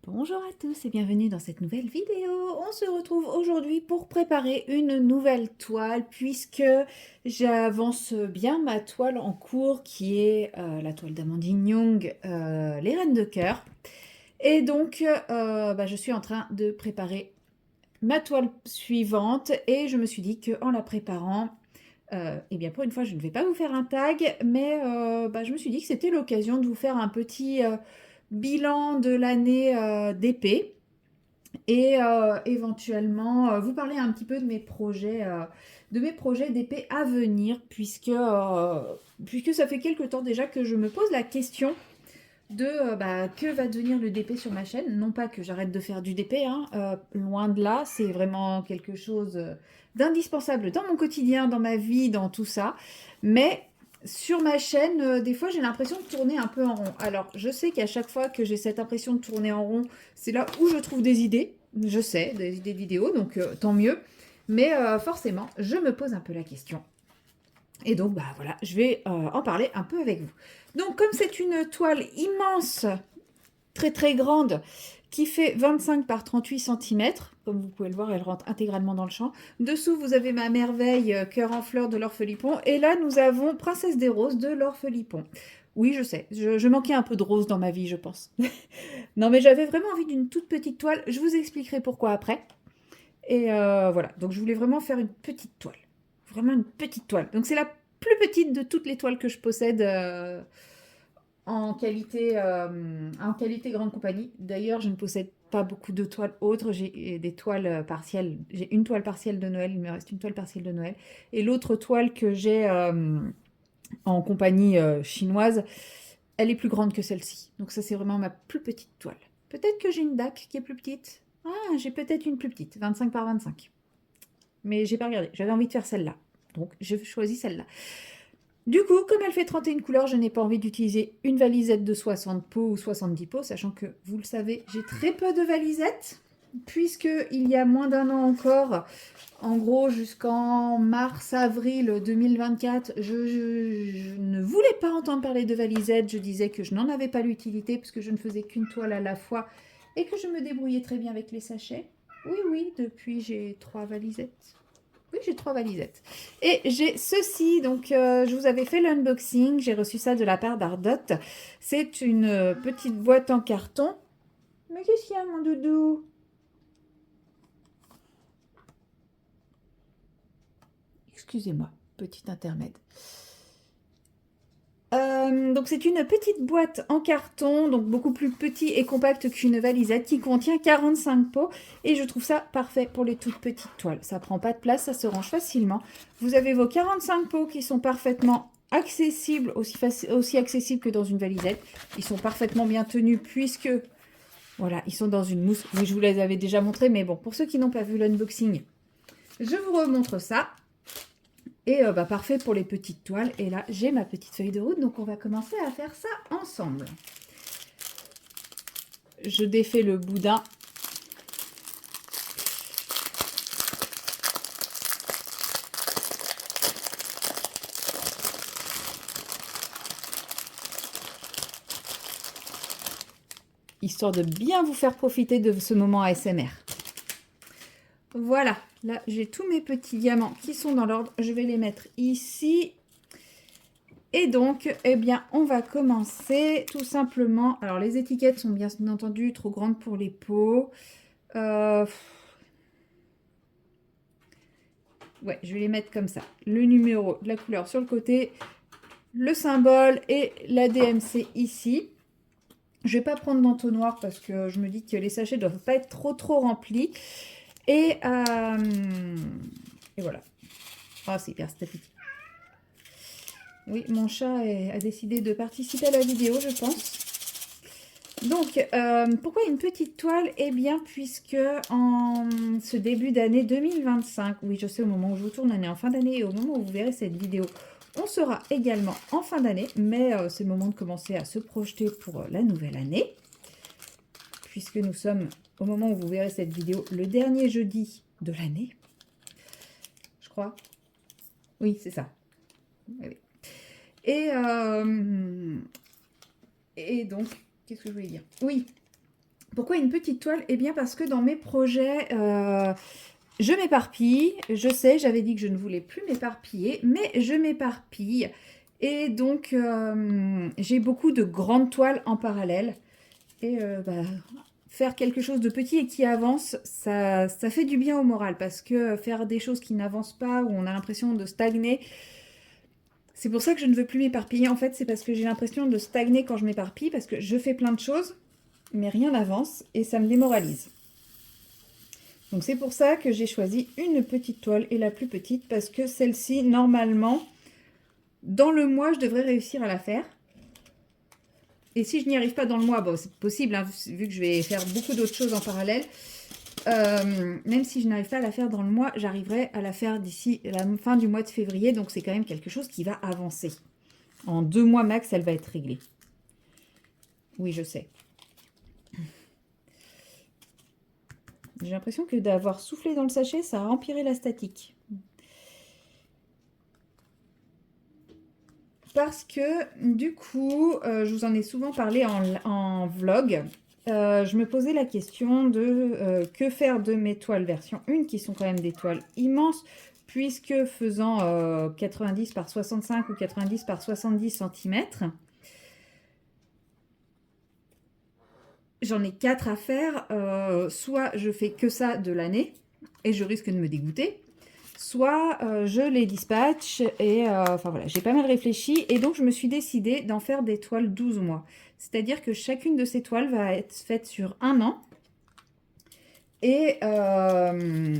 Bonjour à tous et bienvenue dans cette nouvelle vidéo. On se retrouve aujourd'hui pour préparer une nouvelle toile puisque j'avance bien ma toile en cours qui est la toile d'Amandine Young, Les Reines de Cœur. Et donc je suis en train de préparer ma toile suivante et je me suis dit qu'en la préparant, eh bien pour une fois je ne vais pas vous faire un tag, mais je me suis dit que c'était l'occasion de vous faire un petit bilan de l'année d'épée et éventuellement vous parler un petit peu de mes projets d'épée à venir puisque ça fait quelque temps déjà que je me pose la question de que va devenir le DP sur ma chaîne. Non pas que j'arrête de faire du DP, hein, loin de là, c'est vraiment quelque chose d'indispensable dans mon quotidien, dans ma vie, dans tout ça. Mais sur ma chaîne, des fois j'ai l'impression de tourner un peu en rond. Alors je sais qu'à chaque fois que j'ai cette impression de tourner en rond, c'est là où je trouve des idées. Je sais, des idées de vidéos, donc tant mieux. Mais forcément, je me pose un peu la question. Et donc, voilà, je vais en parler un peu avec vous. Donc, comme c'est une toile immense, très très grande, qui fait 25 par 38 cm, comme vous pouvez le voir, elle rentre intégralement dans le champ. Dessous, vous avez ma merveille cœur en fleurs de l'Orphelipon. Et là, nous avons Princesse des Roses de l'Orphelipon. Oui, je sais, je manquais un peu de rose dans ma vie, je pense. Non, mais j'avais vraiment envie d'une toute petite toile. Je vous expliquerai pourquoi après. Et voilà, donc je voulais vraiment faire une petite toile. Vraiment une petite toile. Donc c'est la plus petite de toutes les toiles que je possède en qualité grande compagnie. D'ailleurs, je ne possède pas beaucoup de toiles autres. J'ai des toiles partielles. J'ai une toile partielle de Noël. Il me reste une toile partielle de Noël. Et l'autre toile que j'ai en compagnie chinoise, elle est plus grande que celle-ci. Donc ça, c'est vraiment ma plus petite toile. Peut-être que j'ai une DAC qui est plus petite. Ah, j'ai peut-être une plus petite, 25 par 25. Mais j'ai pas regardé. J'avais envie de faire celle-là. Donc, j'ai choisi celle-là. Du coup, comme elle fait 31 couleurs, je n'ai pas envie d'utiliser une valisette de 60 pots ou 70 pots, sachant que, vous le savez, j'ai très peu de valisettes, puisqu'il y a moins d'un an encore, en gros jusqu'en mars-avril 2024, je ne voulais pas entendre parler de valisettes, je disais que je n'en avais pas l'utilité, parce que je ne faisais qu'une toile à la fois, et que je me débrouillais très bien avec les sachets. Oui, oui, depuis j'ai 3 valisettes. Oui, j'ai 3 valisettes. Et j'ai ceci, donc je vous avais fait l'unboxing, j'ai reçu ça de la part d'Ardot. C'est une petite boîte en carton. Mais qu'est-ce qu'il y a, mon doudou? Excusez-moi, petit intermède. Donc c'est une petite boîte en carton, donc beaucoup plus petit et compact qu'une valisette, qui contient 45 pots, et je trouve ça parfait pour les toutes petites toiles. Ça prend pas de place, ça se range facilement. Vous avez vos 45 pots qui sont parfaitement accessibles, aussi accessibles que dans une valisette. Ils sont parfaitement bien tenus puisque, voilà, ils sont dans une mousse. Oui, je vous les avais déjà montrés, mais bon, pour ceux qui n'ont pas vu l'unboxing, je vous remontre ça. Et parfait pour les petites toiles. Et là, j'ai ma petite feuille de route, donc on va commencer à faire ça ensemble. Je défais le boudin. Histoire de bien vous faire profiter de ce moment ASMR. Voilà, là j'ai tous mes petits diamants qui sont dans l'ordre. Je vais les mettre ici. Et donc, eh bien, on va commencer tout simplement. Alors, les étiquettes sont bien entendu trop grandes pour les pots. Ouais, je vais les mettre comme ça. Le numéro, la couleur sur le côté, le symbole et la DMC ici. Je ne vais pas prendre d'entonnoir parce que je me dis que les sachets ne doivent pas être trop remplis. Et voilà. Ah, c'est hyper sympathique. Oui, mon chat a décidé de participer à la vidéo, je pense. Donc, pourquoi une petite toile? Eh bien, puisque en ce début d'année 2025, oui, je sais, au moment où je vous tourne, on est en fin d'année, et au moment où vous verrez cette vidéo, on sera également en fin d'année, mais c'est le moment de commencer à se projeter pour la nouvelle année, puisque nous sommes, au moment où vous verrez cette vidéo, le dernier jeudi de l'année, je crois. Oui, c'est ça. Oui. Et donc, qu'est-ce que je voulais dire? Oui, Pourquoi une petite toile? Eh bien parce que dans mes projets, je m'éparpille. Je sais, j'avais dit que je ne voulais plus m'éparpiller, mais je m'éparpille. Et donc, j'ai beaucoup de grandes toiles en parallèle. Et faire quelque chose de petit et qui avance, ça fait du bien au moral. Parce que faire des choses qui n'avancent pas, où on a l'impression de stagner, c'est pour ça que je ne veux plus m'éparpiller. En fait, c'est parce que j'ai l'impression de stagner quand je m'éparpille, parce que je fais plein de choses, mais rien n'avance et ça me démoralise. Donc c'est pour ça que j'ai choisi une petite toile et la plus petite, parce que celle-ci, normalement, dans le mois, je devrais réussir à la faire. Et si je n'y arrive pas dans le mois, bon, c'est possible, hein, vu que je vais faire beaucoup d'autres choses en parallèle. Même si je n'arrive pas à la faire dans le mois, j'arriverai à la faire d'ici la fin du mois de février. Donc c'est quand même quelque chose qui va avancer. En 2 mois max, elle va être réglée. Oui, je sais. J'ai l'impression que d'avoir soufflé dans le sachet, ça a empiré la statique. Parce que, du coup, je vous en ai souvent parlé en vlog. Je me posais la question de que faire de mes toiles version 1, qui sont quand même des toiles immenses, puisque faisant 90 par 65 ou 90 par 70 cm, j'en ai 4 à faire. Soit je fais que ça de l'année, et je risque de me dégoûter, soit je les dispatche, et enfin voilà, j'ai pas mal réfléchi, et donc je me suis décidée d'en faire des toiles 12 mois. C'est-à-dire que chacune de ces toiles va être faite sur 1 an, et je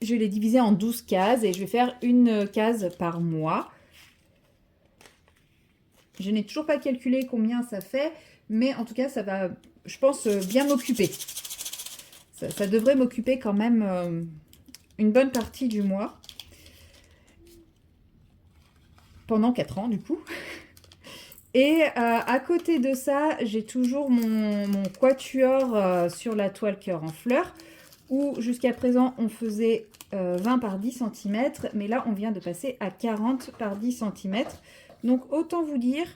vais les diviser en 12 cases, et je vais faire une case par mois. Je n'ai toujours pas calculé combien ça fait, mais en tout cas, ça va, je pense, bien m'occuper. Ça devrait m'occuper quand même une bonne partie du mois. Pendant 4 ans, du coup. Et à côté de ça, j'ai toujours mon quatuor sur la toile cœur en fleurs, où jusqu'à présent, on faisait 20 par 10 cm, mais là, on vient de passer à 40 par 10 cm. Donc, autant vous dire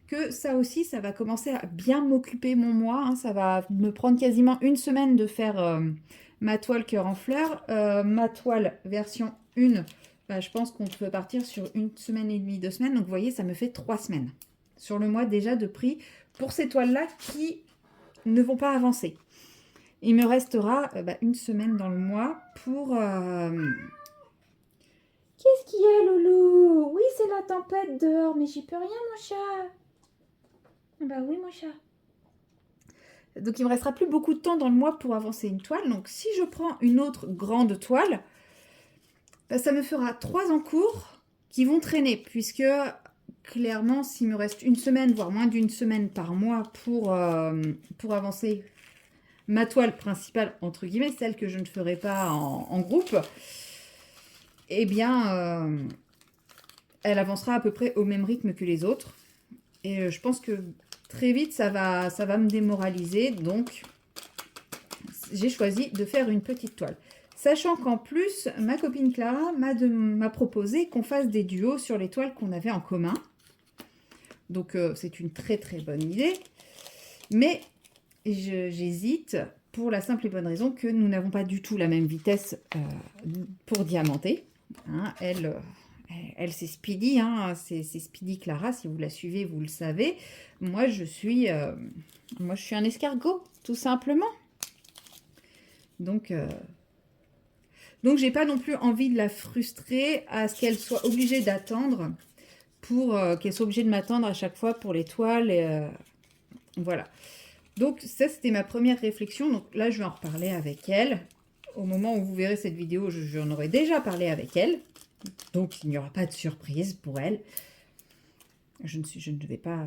que ça aussi, ça va commencer à bien m'occuper mon mois. Hein. Ça va me prendre quasiment une semaine de faire ma toile cœur en fleurs. Ma toile version 1, bah, je pense qu'on peut partir sur 1,5 semaines, 2 semaines. Donc, vous voyez, ça me fait 3 semaines sur le mois déjà de prix pour ces toiles-là qui ne vont pas avancer. Il me restera 1 semaine dans le mois pour... Qu'est-ce qu'il y a, Loulou? Oui, c'est la tempête dehors, mais j'y peux rien, mon chat. Bah oui, mon chat. Donc, il me restera plus beaucoup de temps dans le mois pour avancer une toile. Donc, si je prends une autre grande toile, bah, ça me fera 3 en cours qui vont traîner, puisque clairement, s'il me reste 1 semaine, voire moins d'1 semaine par mois pour avancer ma toile principale, entre guillemets, celle que je ne ferai pas en groupe, eh bien, elle avancera à peu près au même rythme que les autres. Et je pense que très vite, ça va me démoraliser. Donc, j'ai choisi de faire une petite toile. Sachant qu'en plus, ma copine Clara m'a proposé qu'on fasse des duos sur les toiles qu'on avait en commun. Donc, c'est une très très bonne idée. Mais j'hésite pour la simple et bonne raison que nous n'avons pas du tout la même vitesse pour diamanter. Hein, elle c'est Speedy, hein, c'est Speedy Clara, si vous la suivez, vous le savez. Moi, je suis un escargot, tout simplement. Donc j'ai pas non plus envie de la frustrer à ce qu'elle soit obligée d'attendre pour qu'elle soit obligée de m'attendre à chaque fois pour les toiles. Et, voilà. Donc ça, c'était ma première réflexion. Donc là, je vais en reparler avec elle. Au moment où vous verrez cette vidéo, j'en aurai déjà parlé avec elle. Donc il n'y aura pas de surprise pour elle. Je ne vais pas...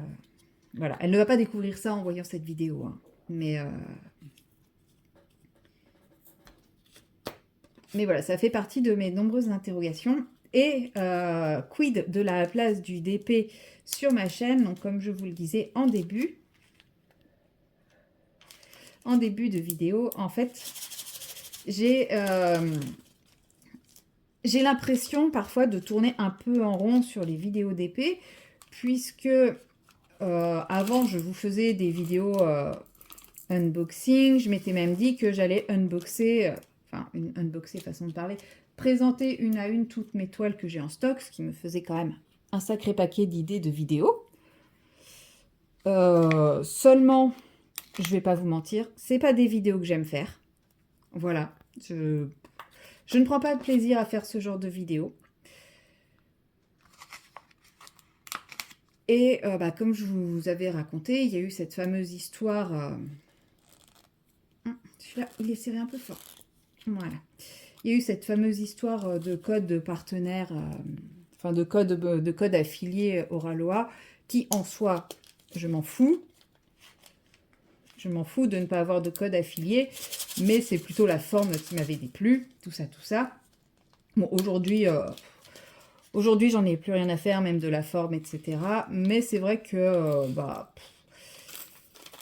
voilà, elle ne va pas découvrir ça en voyant cette vidéo. Hein. Mais voilà, ça fait partie de mes nombreuses interrogations. Et quid de la place du DP sur ma chaîne. Donc comme je vous le disais en début de vidéo, en fait, j'ai l'impression parfois de tourner un peu en rond sur les vidéos d'épée, puisque avant je vous faisais des vidéos unboxing. Je m'étais même dit que j'allais unboxer, enfin, une unboxer façon de parler, présenter une à une toutes mes toiles que j'ai en stock, ce qui me faisait quand même un sacré paquet d'idées de vidéos. Seulement, je vais pas vous mentir, c'est pas des vidéos que j'aime faire. Voilà, je ne prends pas de plaisir à faire ce genre de vidéos. Et comme je vous avais raconté, il y a eu cette fameuse histoire... Celui-là, il est serré un peu fort. Voilà. Il y a eu cette fameuse histoire de code de partenaire, enfin de code affilié Oraloa, qui en soi, je m'en fous. Je m'en fous de ne pas avoir de code affilié, mais c'est plutôt la forme qui m'avait déplu, tout ça, tout ça. Bon, aujourd'hui, j'en ai plus rien à faire, même de la forme, etc. Mais c'est vrai que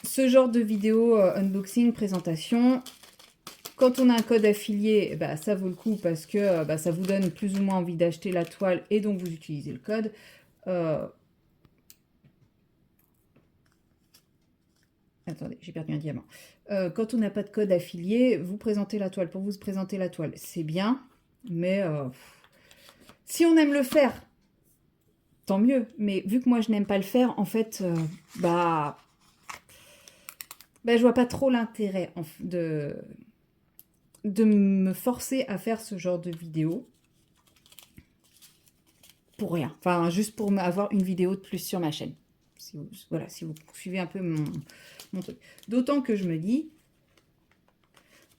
ce genre de vidéo unboxing, présentation, quand on a un code affilié, ça vaut le coup parce que ça vous donne plus ou moins envie d'acheter la toile et donc vous utilisez le code. Attendez, j'ai perdu un diamant. Quand on n'a pas de code affilié, vous présentez la toile. Pour vous présenter la toile, c'est bien, mais si on aime le faire, tant mieux. Mais vu que moi, je n'aime pas le faire, en fait, je vois pas trop l'intérêt de me forcer à faire ce genre de vidéo pour rien. Enfin, juste pour avoir une vidéo de plus sur ma chaîne. Si vous suivez un peu mon truc. D'autant que je me dis,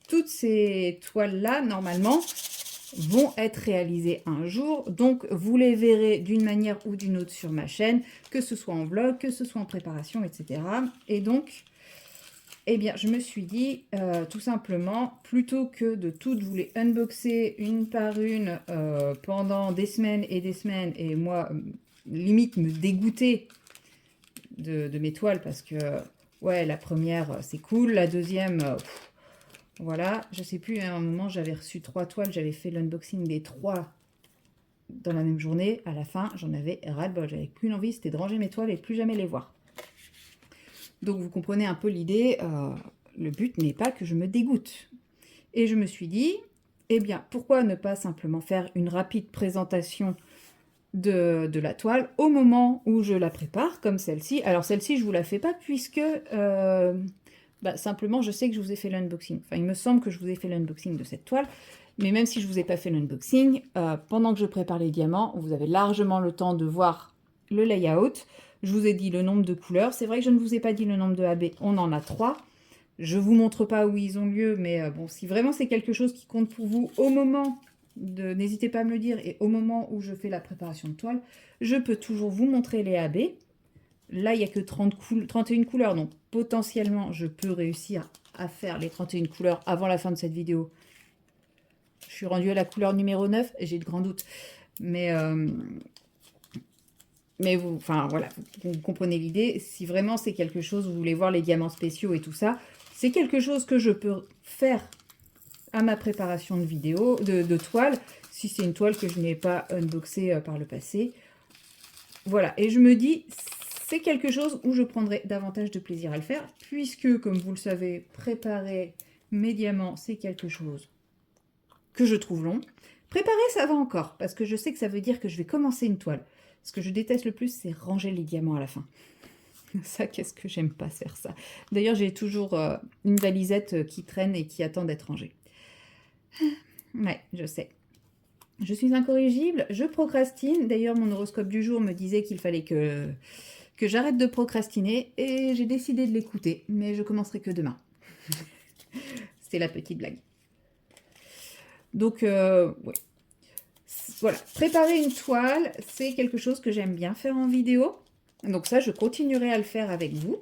toutes ces toiles-là, normalement, vont être réalisées un jour. Donc, vous les verrez d'une manière ou d'une autre sur ma chaîne, que ce soit en vlog, que ce soit en préparation, etc. Et donc, eh bien, je me suis dit, tout simplement, plutôt que de toutes vous les unboxer une par une pendant des semaines, et moi, limite, me dégoûter de mes toiles, parce que, ouais, la première, c'est cool, la deuxième, voilà, je sais plus, à un moment, j'avais reçu 3 toiles, j'avais fait l'unboxing des 3 dans la même journée. À la fin, j'en avais ras-le-bol, j'avais qu'une envie, c'était de ranger mes toiles et de plus jamais les voir. Donc, vous comprenez un peu l'idée, le but n'est pas que je me dégoûte. Et je me suis dit, eh bien, pourquoi ne pas simplement faire une rapide présentation de la toile au moment où je la prépare, comme celle-ci. Alors, celle-ci, je ne vous la fais pas puisque simplement, je sais que je vous ai fait l'unboxing. Enfin, il me semble que je vous ai fait l'unboxing de cette toile. Mais même si je ne vous ai pas fait l'unboxing, pendant que je prépare les diamants, vous avez largement le temps de voir le layout. Je vous ai dit le nombre de couleurs. C'est vrai que je ne vous ai pas dit le nombre de AB. On en a 3. Je ne vous montre pas où ils ont lieu, mais bon, si vraiment c'est quelque chose qui compte pour vous au moment de... N'hésitez pas à me le dire. Et au moment où je fais la préparation de toile, je peux toujours vous montrer les AB. Là, il n'y a que 31 couleurs. Donc, potentiellement, je peux réussir à faire les 31 couleurs avant la fin de cette vidéo. Je suis rendue à la couleur numéro 9 et j'ai de grands doutes. Mais vous, enfin voilà, vous comprenez l'idée. Si vraiment c'est quelque chose, vous voulez voir les diamants spéciaux et tout ça, c'est quelque chose que je peux faire à ma préparation de vidéo, de toile, si c'est une toile que je n'ai pas unboxée par le passé. Voilà, et je me dis, c'est quelque chose où je prendrai davantage de plaisir à le faire, puisque, comme vous le savez, préparer mes diamants, c'est quelque chose que je trouve long. Préparer, ça va encore, parce que je sais que ça veut dire que je vais commencer une toile. Ce que je déteste le plus, c'est ranger les diamants à la fin. Ça, qu'est-ce que j'aime pas faire ça. D'ailleurs, j'ai toujours une valisette qui traîne et qui attend d'être rangée. Ouais, je sais. Je suis incorrigible, je procrastine. D'ailleurs, mon horoscope du jour me disait qu'il fallait que j'arrête de procrastiner et j'ai décidé de l'écouter, mais je commencerai que demain. C'était la petite blague. Donc, ouais. Voilà, préparer une toile, c'est quelque chose que j'aime bien faire en vidéo. Donc ça, je continuerai à le faire avec vous.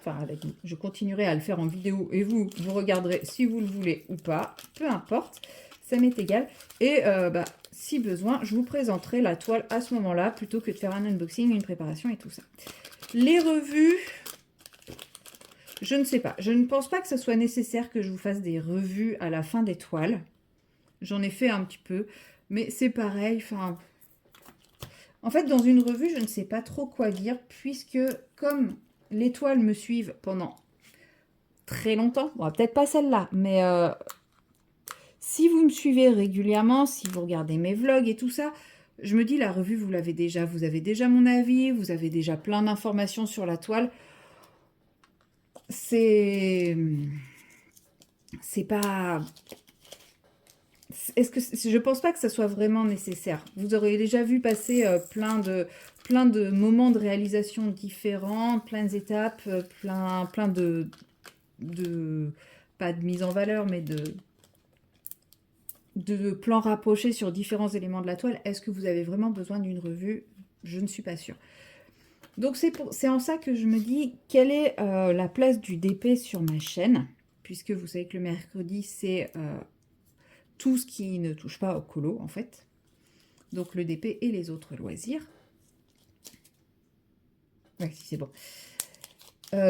Enfin, avec vous. Je continuerai à le faire en vidéo et vous regarderez si vous le voulez ou pas. Peu importe, ça m'est égal. Et si besoin, je vous présenterai la toile à ce moment-là plutôt que de faire un unboxing, une préparation et tout ça. Les revues, je ne sais pas. Je ne pense pas que ce soit nécessaire que je vous fasse des revues à la fin des toiles. J'en ai fait un petit peu. Mais c'est pareil, enfin... En fait, dans une revue, je ne sais pas trop quoi dire, puisque comme les toiles me suivent pendant très longtemps. Bon, peut-être pas celle-là, mais si vous me suivez régulièrement, si vous regardez mes vlogs et tout ça, je me dis, la revue, vous l'avez déjà, vous avez déjà mon avis, vous avez déjà plein d'informations sur la toile. C'est pas... Je pense pas que ça soit vraiment nécessaire. Vous aurez déjà vu passer plein de moments de réalisation différents, plein d'étapes, plein pas de mise en valeur, mais de plans rapprochés sur différents éléments de la toile. Est-ce que vous avez vraiment besoin d'une revue? Je ne suis pas sûre. Donc c'est en ça que je me dis, quelle est la place du DP sur ma chaîne? Puisque vous savez que le mercredi, c'est tout ce qui ne touche pas au colo, en fait. Donc le DP et les autres loisirs. Ouais, si c'est bon.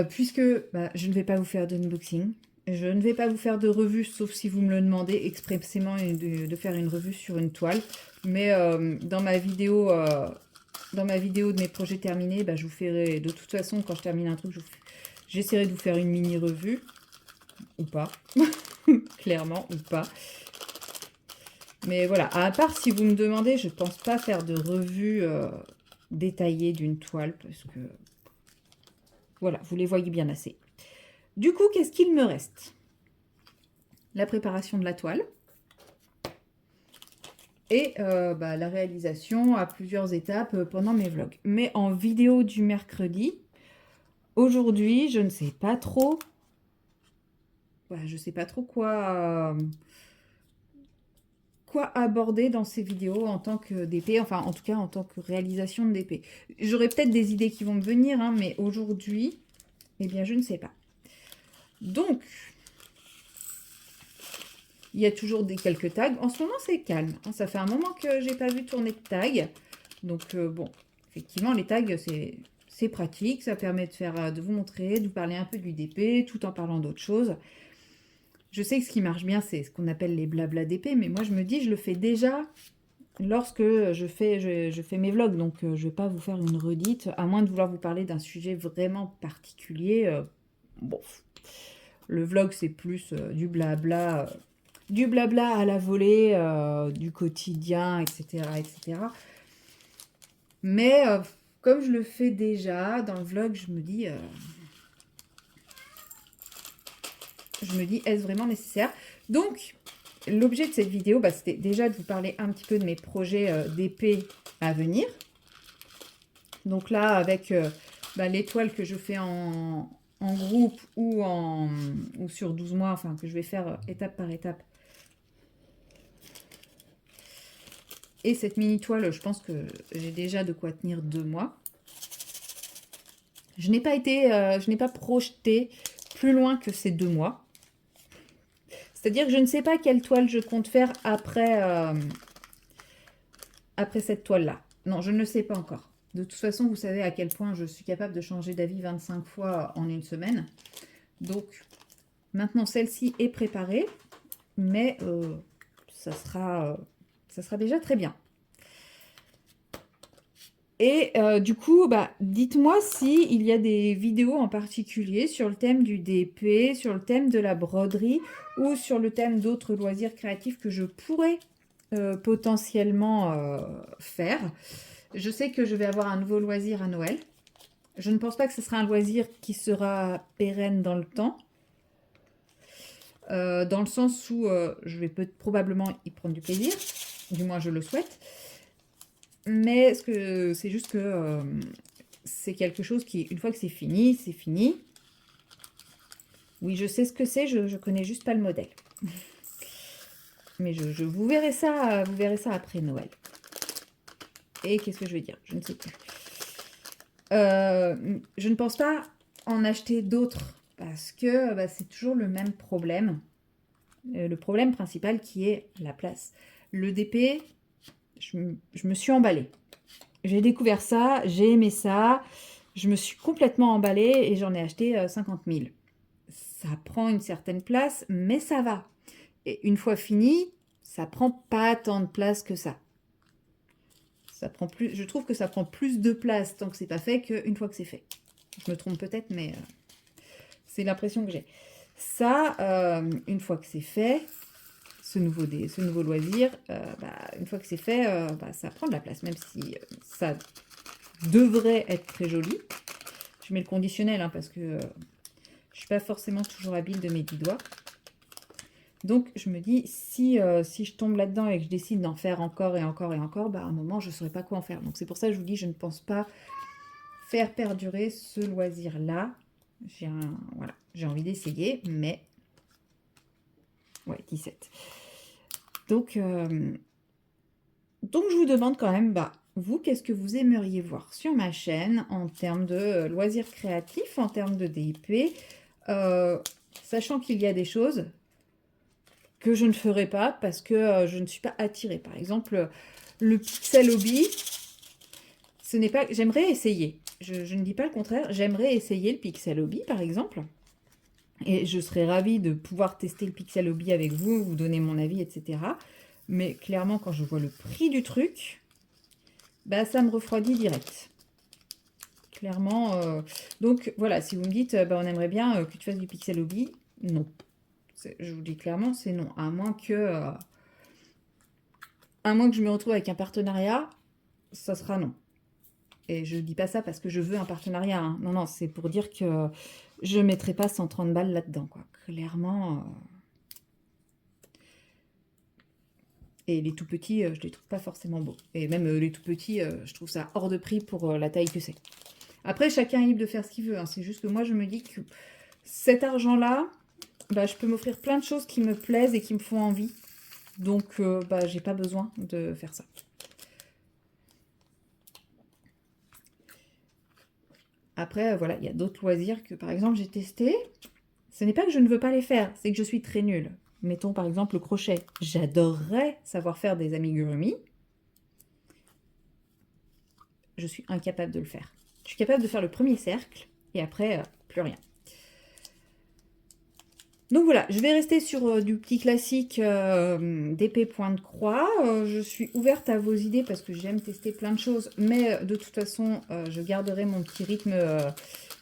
Puisque je ne vais pas vous faire d'unboxing. Je ne vais pas vous faire de revue, sauf si vous me le demandez expressément de faire une revue sur une toile. Mais dans ma vidéo de mes projets terminés, je vous ferai, de toute façon, quand je termine un truc, j'essaierai de vous faire une mini revue. Ou pas. Clairement, ou pas. Mais voilà, à part si vous me demandez, je ne pense pas faire de revue détaillée d'une toile, parce que, voilà, vous les voyez bien assez. Du coup, qu'est-ce qu'il me reste? La préparation de la toile. Et la réalisation à plusieurs étapes pendant mes vlogs. Mais en vidéo du mercredi, aujourd'hui, je ne sais pas trop... je sais pas trop quoi aborder dans ces vidéos en tant que DP, enfin en tout cas en tant que réalisation de DP. J'aurai peut-être des idées qui vont me venir, hein, mais aujourd'hui, eh bien je ne sais pas. Donc, il y a toujours quelques tags. En ce moment, c'est calme. Hein, ça fait un moment que j'ai pas vu tourner de tags. Donc, bon, effectivement, les tags, c'est pratique. Ça permet de vous montrer, de vous parler un peu du DP, tout en parlant d'autres choses. Je sais que ce qui marche bien, c'est ce qu'on appelle les blabla DP, mais moi, je me dis, je le fais déjà lorsque je fais mes vlogs. Donc, je ne vais pas vous faire une redite, à moins de vouloir vous parler d'un sujet vraiment particulier. Bon, le vlog, c'est plus du blabla à la volée, du quotidien, etc., etc. Mais comme je le fais déjà dans le vlog, je me dis, est-ce vraiment nécessaire? Donc, l'objet de cette vidéo, c'était déjà de vous parler un petit peu de mes projets d'épée à venir. Donc là, avec les toiles que je fais en groupe ou sur 12 mois, enfin que je vais faire étape par étape. Et cette mini toile, je pense que j'ai déjà de quoi tenir 2 mois. Je n'ai pas projeté plus loin que ces 2 mois. C'est-à-dire que je ne sais pas quelle toile je compte faire après cette toile-là. Non, je ne le sais pas encore. De toute façon, vous savez à quel point je suis capable de changer d'avis 25 fois en une semaine. Donc, maintenant, celle-ci est préparée, mais ça sera déjà très bien. Et du coup, dites-moi s'il y a des vidéos en particulier sur le thème du DP, sur le thème de la broderie ou sur le thème d'autres loisirs créatifs que je pourrais potentiellement faire. Je sais que je vais avoir un nouveau loisir à Noël. Je ne pense pas que ce sera un loisir qui sera pérenne dans le temps. Dans le sens où je vais probablement y prendre du plaisir. Du moins, je le souhaite. Mais c'est juste que c'est quelque chose qui, une fois que c'est fini, c'est fini. Oui, je sais ce que c'est, je connais juste pas le modèle. Mais vous verrez ça après Noël. Et qu'est-ce que je veux dire? Je ne sais plus. Je ne pense pas en acheter d'autres parce que c'est toujours le même problème. Le problème principal qui est la place. Le DP, je me suis emballée. J'ai découvert ça, j'ai aimé ça, je me suis complètement emballée et j'en ai acheté 50 000. Ça prend une certaine place, mais ça va. Et une fois fini, ça prend pas tant de place que ça. Je trouve que ça prend plus de place tant que c'est pas fait qu'une fois que c'est fait. Je me trompe peut-être, mais c'est l'impression que j'ai. Ça, une fois que c'est fait, ce nouveau loisir, une fois que c'est fait, ça prend de la place, même si ça devrait être très joli. Je mets le conditionnel hein, parce que je ne suis pas forcément toujours habile de mes 10 doigts. Donc, je me dis, si je tombe là-dedans et que je décide d'en faire encore et encore et encore, à un moment, je ne saurais pas quoi en faire. Donc, c'est pour ça que je vous dis, je ne pense pas faire perdurer ce loisir-là. Voilà, j'ai envie d'essayer, mais... Ouais, 17. Donc, je vous demande quand même, vous, qu'est-ce que vous aimeriez voir sur ma chaîne en termes de loisirs créatifs, en termes de DIP, sachant qu'il y a des choses que je ne ferai pas parce que je ne suis pas attirée. Par exemple, le pixel hobby, ce n'est pas... J'aimerais essayer. Je ne dis pas le contraire. J'aimerais essayer le pixel hobby, par exemple. Et je serais ravie de pouvoir tester le pixel hobby avec vous, vous donner mon avis, etc. Mais clairement, quand je vois le prix du truc, ça me refroidit direct. Clairement. Donc, voilà, si vous me dites, on aimerait bien que tu fasses du pixel hobby, non. Je vous dis clairement, c'est non. À moins que je me retrouve avec un partenariat, ça sera non. Et je ne dis pas ça parce que je veux un partenariat. Hein. Non, non, c'est pour dire que je ne mettrai pas 130 balles là-dedans, quoi. Clairement. Et les tout petits, je les trouve pas forcément beaux. Et même les tout petits, je trouve ça hors de prix pour la taille que c'est. Après, chacun est libre de faire ce qu'il veut. Hein. C'est juste que moi, je me dis que cet argent-là, je peux m'offrir plein de choses qui me plaisent et qui me font envie. Donc, j'ai pas besoin de faire ça. Après, voilà, il y a d'autres loisirs que, par exemple, j'ai testé. Ce n'est pas que je ne veux pas les faire, c'est que je suis très nulle. Mettons, par exemple, le crochet. J'adorerais savoir faire des amigurumi. Je suis incapable de le faire. Je suis capable de faire le premier cercle, et après, plus rien. Donc voilà, je vais rester sur du petit classique d'épée point de croix. Je suis ouverte à vos idées parce que j'aime tester plein de choses. Mais de toute façon, je garderai mon petit rythme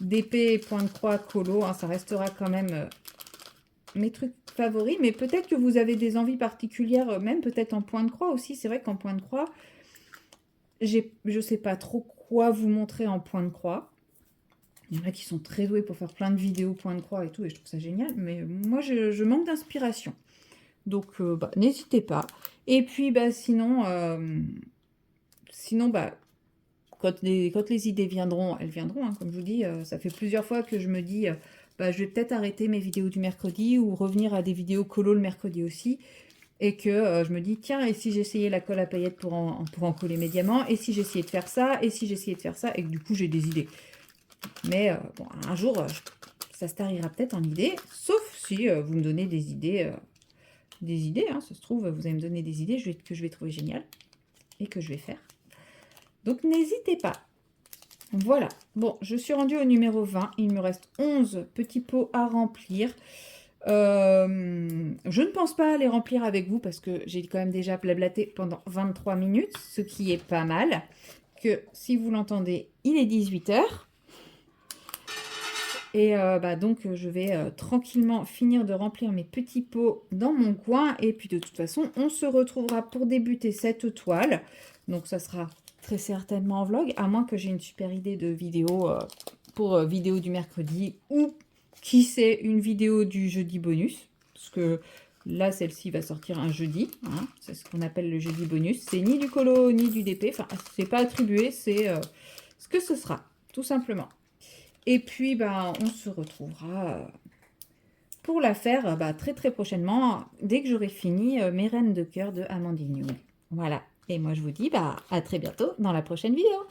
d'épée point de croix colo. Hein, ça restera quand même mes trucs favoris. Mais peut-être que vous avez des envies particulières, même peut-être en point de croix aussi. C'est vrai qu'en point de croix, je ne sais pas trop quoi vous montrer en point de croix. Il y en a qui sont très doués pour faire plein de vidéos point de croix et tout, et je trouve ça génial. Mais moi, je manque d'inspiration. Donc, n'hésitez pas. Et puis, sinon, quand les idées viendront, elles viendront. Hein, comme je vous dis, ça fait plusieurs fois que je me dis, je vais peut-être arrêter mes vidéos du mercredi ou revenir à des vidéos colo le mercredi aussi. Et que je me dis, tiens, et si j'essayais la colle à paillettes pour en coller mes diamants, et si j'essayais de faire ça, et si j'essayais de faire ça, et que du coup, j'ai des idées. Mais un jour, ça se tarira peut-être en idées, sauf si vous me donnez des idées. Hein, ça se trouve, vous allez me donner des idées que je vais trouver géniales et que je vais faire. Donc, n'hésitez pas. Voilà. Bon, je suis rendue au numéro 20. Il me reste 11 petits pots à remplir. Je ne pense pas les remplir avec vous parce que j'ai quand même déjà blablaté pendant 23 minutes, ce qui est pas mal. Que si vous l'entendez, il est 18 h. Et donc, je vais tranquillement finir de remplir mes petits pots dans mon coin. Et puis, de toute façon, on se retrouvera pour débuter cette toile. Donc, ça sera très certainement en vlog, à moins que j'ai une super idée de vidéo pour vidéo du mercredi ou, qui sait, une vidéo du jeudi bonus. Parce que là, celle-ci va sortir un jeudi. Hein, c'est ce qu'on appelle le jeudi bonus. C'est ni du colo, ni du DP. Enfin, c'est pas attribué, c'est ce que ce sera, tout simplement. Et puis, on se retrouvera pour la faire très très prochainement, dès que j'aurai fini mes reines de cœur de Amandine Young. Voilà. Et moi, je vous dis à très bientôt dans la prochaine vidéo.